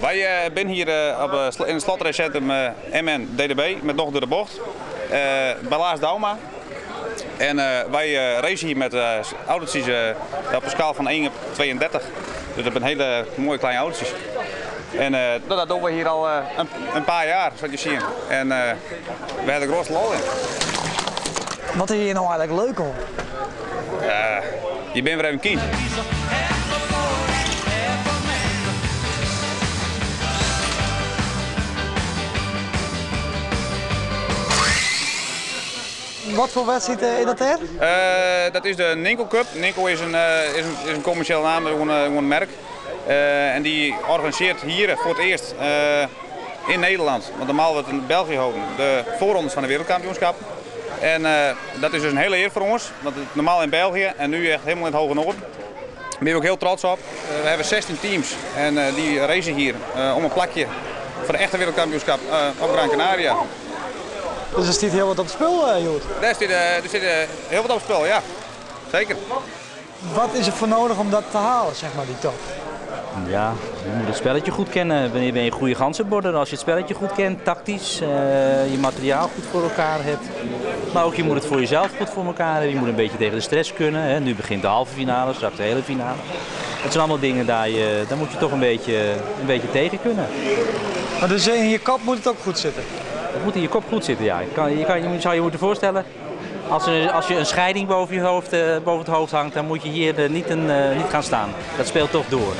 Wij zijn hier in het slotracecentrum MN DDB met nog door de bocht. Bij Laas Dauma. En wij racen hier met autootjes op een schaal van 1 op 32. Dus dat zijn hele mooie kleine autootjes. En dat doen we hier al een paar jaar, zoals je ziet. En we hebben er grootste lol in. Wat is hier nou eigenlijk leuk op? Je bent weer even kien. Wat voor wedstrijd is dat er? Dat is de Ninkel Cup. Ninkel is een commerciële naam, gewoon een merk. En die organiseert hier voor het eerst in Nederland, want normaal wordt het in België houden, de voorrondes van de wereldkampioenschap. En dat is dus een hele eer voor ons, want het normaal in België en nu echt helemaal in het hoge noorden. Daar ben ik ook heel trots op. We hebben 16 teams en die racen hier om een plakje voor de echte wereldkampioenschap op Gran Canaria. Dus er staat heel wat op het spel, Joet? Er zit heel wat op het spel, ja. Zeker. Wat is er voor nodig om dat te halen, zeg maar, die top? Ja, je moet het spelletje goed kennen. Ben je een goede ganzenborder? Als je het spelletje goed kent, tactisch, je materiaal goed voor elkaar hebt. Maar ook je moet het voor jezelf goed voor elkaar hebben. Je moet een beetje tegen de stress kunnen. Hè. Nu begint de halve finale, straks de hele finale. Het zijn allemaal dingen, daar moet je toch een beetje tegen kunnen. Maar dus in je kop moet het ook goed zitten? Het moet in je kop goed zitten, ja. Je zou je moeten voorstellen, als je een scheiding boven het hoofd hangt, dan moet je hier niet gaan staan. Dat speelt toch door.